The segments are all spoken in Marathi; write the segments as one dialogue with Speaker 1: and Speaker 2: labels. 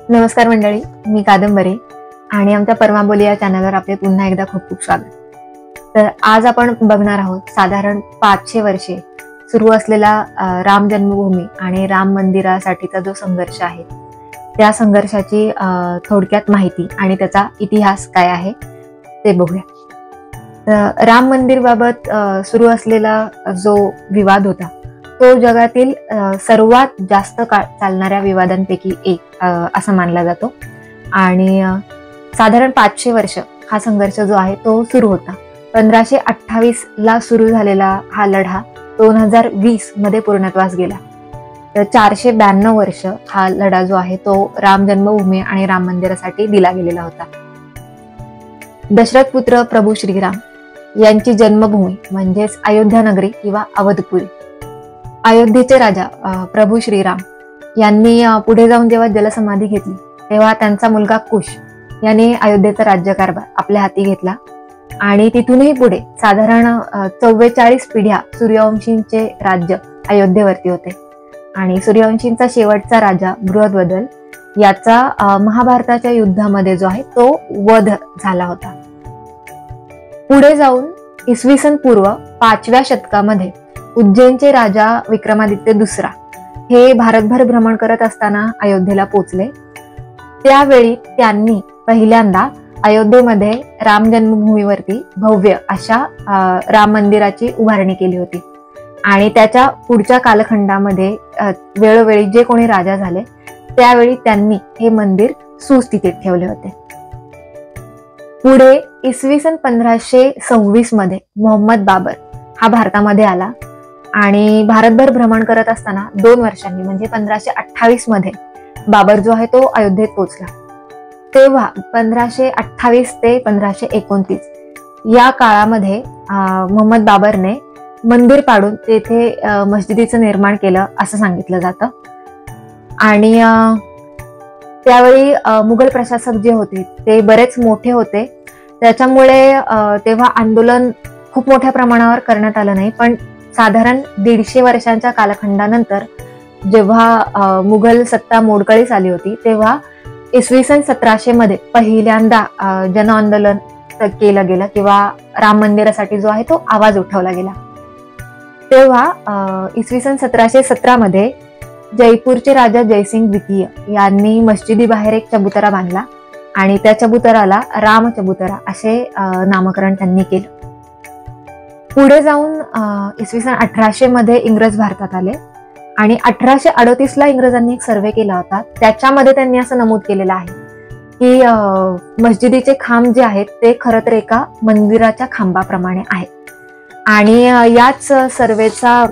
Speaker 1: नमस्कार मंडळी, मी कादंबरी आणि आमच्या परमाबोली या चॅनलवर आपले पुन्हा एकदा खूप खूप स्वागत. तर आज आपण बघणार आहोत साधारण 500 वर्षे सुरू असलेला राम जन्मभूमी आणि राम मंदिरासाठीचा जो संघर्ष आहे त्या संघर्षाची थोडक्यात माहिती आणि त्याचा इतिहास काय आहे ते बघूया. तर राम मंदिर बाबत सुरू असलेला जो विवाद होता तो जगातील सर्वात जास्त काळ चालणाऱ्या विवादांपैकी एक असा मानला जातो आणि साधारण 500 वर्ष हा संघर्ष जो आहे तो सुरू होता. 1528 ला सुरू झालेला हा लढा 2020 मध्ये पूर्णत्वास गेला. तर 492 वर्ष हा लढा जो आहे तो राम जन्मभूमी आणि राम मंदिरासाठी दिला गेलेला होता. दशरथ पुत्र प्रभू श्रीराम यांची जन्मभूमी म्हणजेच अयोध्या नगरी किंवा अवधपुरी. अयोध्येचे राजा प्रभू श्रीराम यांनी पुढे जाऊन जेव्हा जलसमाधी घेतली तेव्हा त्यांचा मुलगा कुश याने अयोध्येचा राज्यकारभार आपल्या हाती घेतला आणि तिथूनही पुढे साधारण 44 पिढ्या सूर्यवंशींचे राज्य अयोध्येवरती होते आणि सूर्यवंशींचा शेवटचा राजा बृहद्वदल याचा महाभारताच्या युद्धामध्ये जो आहे तो वध झाला होता. पुढे जाऊन इसवी सन पूर्व 5व्या शतकामध्ये उज्जैनचे राजा विक्रमादित्य दुसरा हे भारतभर भ्रमण करत असताना अयोध्येला पोचले. त्यावेळी त्यांनी पहिल्यांदा अयोध्येमध्ये राम जन्मभूमीवरती भव्य अशा राम मंदिराची उभारणी केली होती आणि त्याच्या पुढच्या कालखंडामध्ये वेळोवेळी जे कोणी राजा झाले त्यावेळी त्यांनी हे मंदिर सुस्थितीत ठेवले होते. पुढे इसवी सन 1526 मध्ये मोहम्मद बाबर हा भारतामध्ये आला आणि भारतभर भ्रमण करत असताना 2 वर्षांनी म्हणजे 1528 मध्ये बाबर जो आहे तो अयोध्येत पोहोचला. तेव्हा 1528 ते 1529 या काळामध्ये मोहम्मद बाबरने मंदिर पाडून तेथे मस्जिदीचं निर्माण केलं असं सांगितलं जातं. आणि त्यावेळी मुघल प्रशासक जे होते ते बरेच मोठे होते, त्याच्यामुळे तेव्हा आंदोलन खूप मोठ्या प्रमाणावर करण्यात आलं नाही. पण साधारण 150 वर्षांच्या कालखंडानंतर जेव्हा मुघल सत्ता मोडकळीस आली होती तेव्हा इसवी सन 1700 मध्ये पहिल्यांदा जन आंदोलन केलं गेलं किंवा राम मंदिरासाठी जो आहे तो आवाज उठवला गेला. तेव्हा इसवी सन 1717 मध्ये जयपूरचे राजा जयसिंग द्वितीय यांनी मस्जिदी बाहेर एक चबुतरा बांधला आणि त्या चबुतराला राम चबुतरा असे नामकरण त्यांनी केलं. पुढे जाऊन इसवी सन 1800 मध्ये इंग्रज भारतात आले आणि 1838 ला इंग्रजांनी एक सर्वे केला होता. त्याच्यामध्ये त्यांनी असं नमूद केलेलं आहे की मस्जिदीचे खांब जे आहेत ते खरं तर एका मंदिराच्या खांबाप्रमाणे आहेत आणि याच सर्वेचा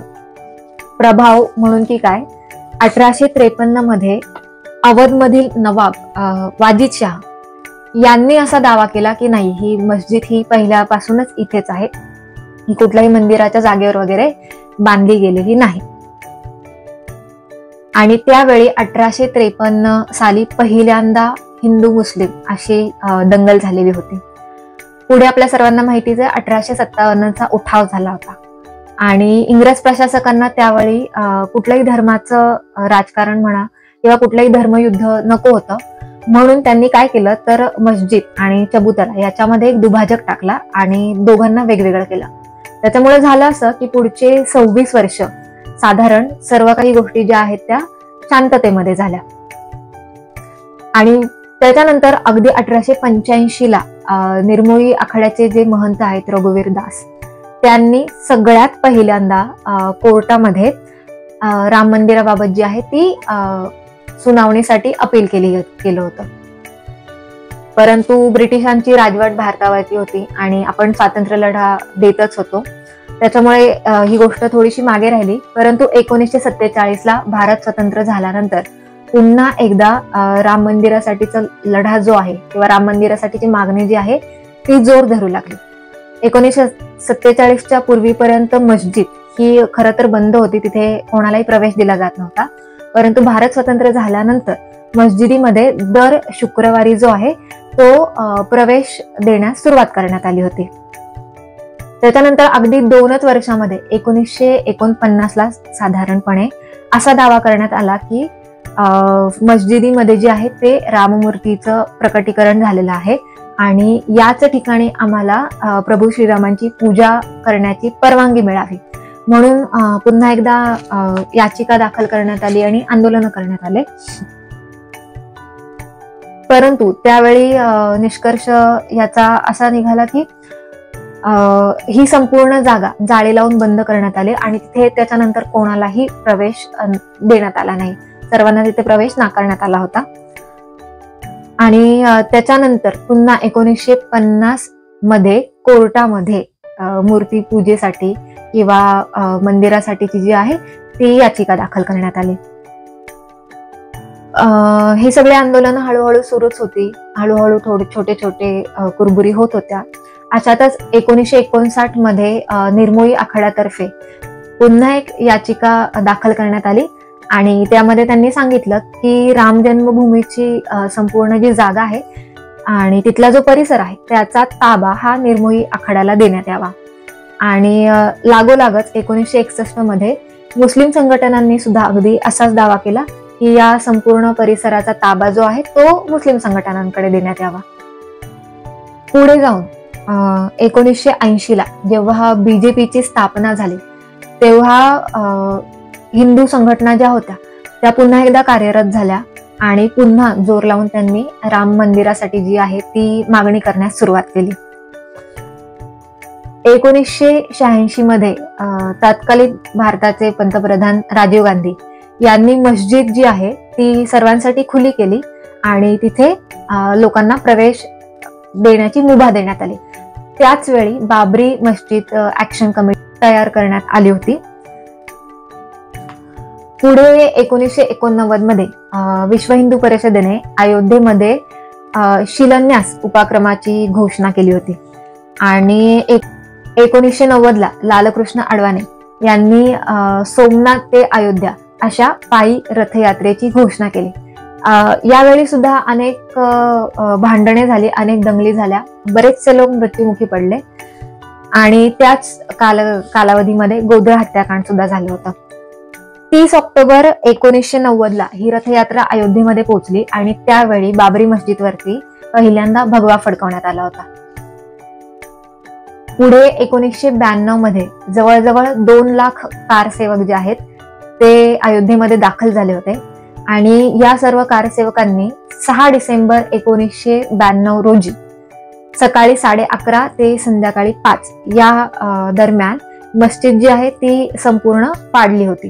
Speaker 1: प्रभाव म्हणून की काय 1853 मध्ये अवधमधील नवाब वाजिद शाह यांनी असा दावा केला की नाही, ही मस्जिद ही पहिल्यापासूनच इथेच आहे, ही कुठल्याही मंदिराच्या जागेवर वगैरे बांधली गेलेली नाही. आणि त्यावेळी 1853 साली पहिल्यांदा हिंदू मुस्लिम अशी दंगल झालेली होती. पुढे आपल्या सर्वांना माहितीच आहे 1857चा उठाव झाला होता आणि इंग्रज प्रशासकांना त्यावेळी कुठल्याही धर्माचं राजकारण म्हणा किंवा कुठलंही धर्मयुद्ध नको होतं, म्हणून त्यांनी काय केलं तर मस्जिद आणि चबुतरा याच्यामध्ये एक दुभाजक टाकला आणि दोघांना वेगवेगळं केलं. त्याच्यामुळे झालं असं की पुढचे 26 वर्ष साधारण सर्व काही गोष्टी ज्या आहेत त्या शांततेमध्ये झाल्या. आणि त्याच्यानंतर अगदी 1885 ला निर्मोही आखाड्याचे जे महंत आहेत रघुवीर दास त्यांनी सगळ्यात पहिल्यांदा कोर्टामध्ये राम मंदिराबाबत जी आहे ती सुनावणीसाठी अपील केलं होतं. परंतु ब्रिटिशांची राजवट भारतावरती होती आणि आपण स्वातंत्र्य लढा देतच होतो, त्याच्यामुळे ही गोष्ट थोडीशी मागे राहिली. परंतु 1947 ला भारत स्वतंत्र झाल्यानंतर पुन्हा एकदा राम मंदिरासाठीचा लढा जो आहे किंवा राम मंदिरासाठीची मागणी जी आहे ती जोर धरू लागली. 1947च्या पूर्वीपर्यंत मस्जिद ही खरं तर बंद होती, तिथे कोणालाही प्रवेश दिला जात नव्हता. परंतु भारत स्वतंत्र झाल्यानंतर मस्जिदीमध्ये दर शुक्रवारी जो आहे तो प्रवेश देण्यास सुरुवात करण्यात आली होती. त्याच्यानंतर अगदी 2च वर्षामध्ये 1949 ला साधारणपणे असा दावा करण्यात आला की मस्जिदीमध्ये जे आहे ते राममूर्तीचं प्रकटीकरण झालेलं आहे आणि याच ठिकाणी आम्हाला प्रभू श्रीरामांची पूजा करण्याची परवानगी मिळावी म्हणून पुन्हा एकदा याचिका दाखल करण्यात आली आणि आंदोलन करण्यात आले. परंतु त्यावेळी निष्कर्ष याचा असा निघाला की ही संपूर्ण जागा जाळी लावून बंद करण्यात आली आणि तिथे त्याच्यानंतर कोणालाही प्रवेश देण्यात आला नाही. सर्वांना तिथे प्रवेश नाकारण्यात आला होता. आणि त्याच्यानंतर पुन्हा 1950 मध्ये कोर्टामध्ये मूर्ती पूजेसाठी किंवा मंदिरासाठीची जी आहे ती याचिका दाखल करण्यात आली. हे सगळे आंदोलन हळूहळू सुरूच होती. हळूहळू थोडे छोटे छोटे कुरबुरी होत होत्या. अशातच 1959 मध्ये निर्मोही आखाड्यातर्फे पुन्हा एक याचिका दाखल करण्यात आली आणि त्यामध्ये त्यांनी सांगितलं की राम जन्मभूमीची संपूर्ण जी जागा आहे आणि तिथला जो परिसर आहे त्याचा ताबा हा निर्मोही आखाड्याला देण्यात यावा. आणि लागोलागच 1961 मध्ये मुस्लिम संघटनांनी सुद्धा अगदी असाच दावा केला की या संपूर्ण परिसराचा ताबा जो आहे तो मुस्लिम संघटनांकडे देण्यात यावा. पुढे जाऊन 1980 ला जेव्हा बीजेपीची स्थापना झाली तेव्हा हिंदू संघटना ज्या होत्या त्या पुन्हा एकदा कार्यरत झाल्या आणि पुन्हा जोर लावून त्यांनी राम मंदिरासाठी जी आहे ती मागणी करण्यास सुरुवात केली. 1986 मध्ये तत्कालीन भारताचे पंतप्रधान राजीव गांधी यांनी मस्जिद जी आहे ती सर्वांसाठी खुली केली आणि तिथे लोकांना प्रवेश देण्याची मुभा देण्यात आली. त्याच वेळी बाबरी मस्जिद ऍक्शन कमिटी तयार करण्यात आली होती. पुढे 1989 मध्ये विश्व हिंदू परिषदेने अयोध्येमध्ये शिलान्यास उपक्रमाची घोषणा केली होती आणि 1990 ला लालकृष्ण अडवाणी यांनी सोमनाथ ते अयोध्या अशा पायी रथयात्रेची घोषणा केली. यावेळी सुद्धा अनेक भांडणे झाली, अनेक दंगली झाल्या, बरेचसे लोक मृत्युमुखी पडले आणि त्याच कालावधीमध्ये गोंधळ हत्याकांड सुद्धा झालं होतं. 30 ऑक्टोबर 1990 ला ही रथयात्रा अयोध्येमध्ये पोहोचली आणि त्यावेळी बाबरी मस्जिदवरती पहिल्यांदा भगवा फडकवण्यात आला होता. पुढे 1992 मध्ये जवळजवळ 2 लाख कारसेवक जे आहेत ते अयोध्येमध्ये दाखल झाले होते आणि या सर्व कारसेवकांनी 6 डिसेंबर 1992 रोजी सकाळी 11:30 ते संध्याकाळी 5 या दरम्यान मस्जिद जी आहे ती संपूर्ण पाडली होती.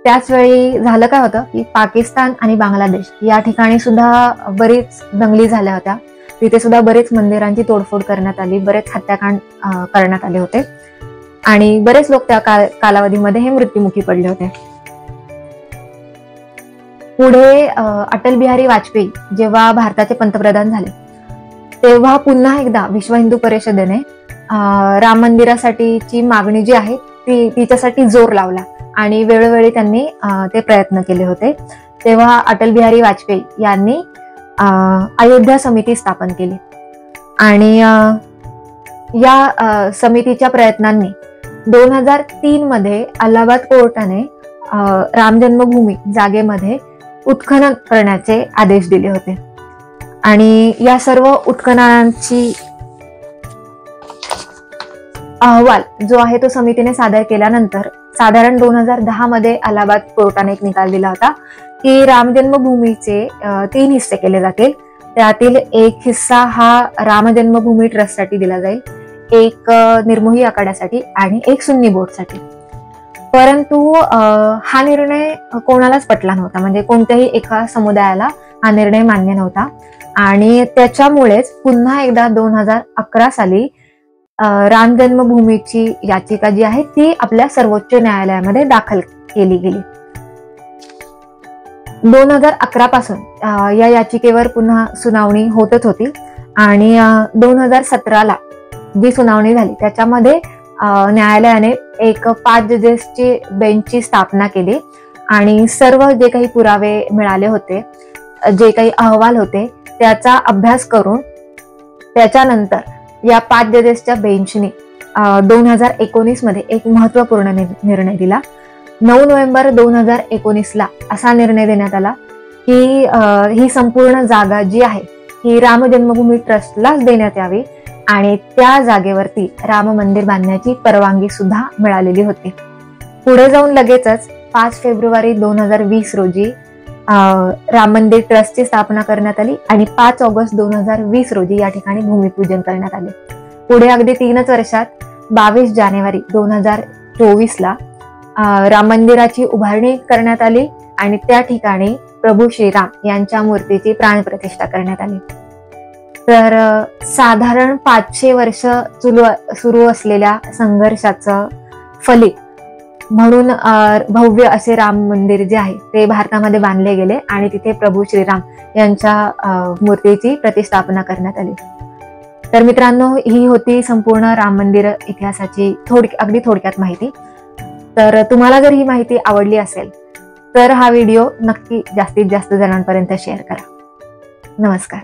Speaker 1: त्याच वेळी झालं काय होतं की पाकिस्तान आणि बांगलादेश या ठिकाणी सुद्धा बरीच दंगली झाल्या होत्या. तिथे सुद्धा बरेच मंदिरांची तोडफोड करण्यात आली, बरेच हत्याकांड करण्यात आले होते आणि बरेच लोक त्या कालावधीमध्ये हे मृत्युमुखी पडले होते. पुढे अटल बिहारी वाजपेयी जेव्हा भारताचे पंतप्रधान झाले तेव्हा पुन्हा एकदा विश्व हिंदू परिषदेने राम मंदिरासाठीची मागणी जी आहे तिच्यासाठी जोर लावला आणि वेळोवेळी त्यांनी ते प्रयत्न केले होते. तेव्हा अटल बिहारी वाजपेयी यांनी अयोध्या समिती स्थापन केली आणि या समितीच्या प्रयत्नांनी 2003 मध्ये अलाहाबाद कोर्टाने राम जन्मभूमी जागेमध्ये उत्खनन करण्याचे आदेश दिले होते आणि या सर्व उत्खननाची अहवाल जो आहे तो समितीने सादर केल्यानंतर साधारण 2010 मध्ये अलाहाबाद कोर्टाने एक निकाल दिला होता की राम जन्मभूमीचे 3 हिस्से केले जातील. त्यातील एक हिस्सा हा राम जन्मभूमी ट्रस्टसाठी दिला जाईल, एक निर्मोही आखाड्यासाठी आणि एक सुन्नी बोर्डसाठी. परंतु हा निर्णय कोणालाच पटला नव्हता, म्हणजे कोणत्याही एका समुदायाला हा निर्णय मान्य नव्हता आणि त्याच्यामुळेच पुन्हा एकदा 2011 साली राम जन्मभूमीची याचिका जी आहे ती आपल्या सर्वोच्च न्यायालयामध्ये दाखल केली गेली. 2011 पासून या याचिकेवर पुन्हा सुनावणी होतच होती आणि 2017 ला जी सुनावणी झाली त्याच्यामध्ये न्यायालयाने एक 5 जजेसची बेंचची स्थापना केली आणि सर्व जे काही पुरावे मिळाले होते, जे काही अहवाल होते त्याचा अभ्यास करून त्याच्यानंतर या 5 जजेसच्या बेंचने 2019 मध्ये एक महत्वपूर्ण निर्णय दिला. 9 नोव्हेंबर 2019 ला असा निर्णय देण्यात आला ही संपूर्ण जागा जी आहे ही राम जन्मभूमी ट्रस्टलाच देण्यात यावी आणि त्या जागेवरती राम मंदिर बांधण्याची परवानगी सुद्धा मिळालेली होती. पुढे जाऊन लगेचच 5 फेब्रुवारी 2020 रोजी राम मंदिर ट्रस्टची स्थापना करण्यात आली आणि 5 ऑगस्ट 2020 रोजी या ठिकाणी भूमिपूजन करण्यात आले. पुढे अगदी 3च वर्षात 22 जानेवारी 2024 ला राम मंदिराची उभारणी करण्यात आली आणि त्या ठिकाणी प्रभू श्रीराम यांच्या मूर्तीची प्राणप्रतिष्ठा करण्यात आली. तर साधारण 500 वर्ष सुरू असलेल्या संघर्षाचं फलित म्हणून भव्य असे राम मंदिर जे आहे ते भारतामध्ये बांधले गेले आणि तिथे प्रभू श्रीराम यांच्या मूर्तीची प्रतिष्ठापना करण्यात आली. तर मित्रांनो, ही होती संपूर्ण राम मंदिर इतिहासाची अगदी थोडक्यात माहिती. तर तुम्हाला जर ही माहिती आवडली असेल तर हा व्हिडिओ नक्की जास्तीत जास्त जणांपर्यंत शेअर करा. नमस्कार.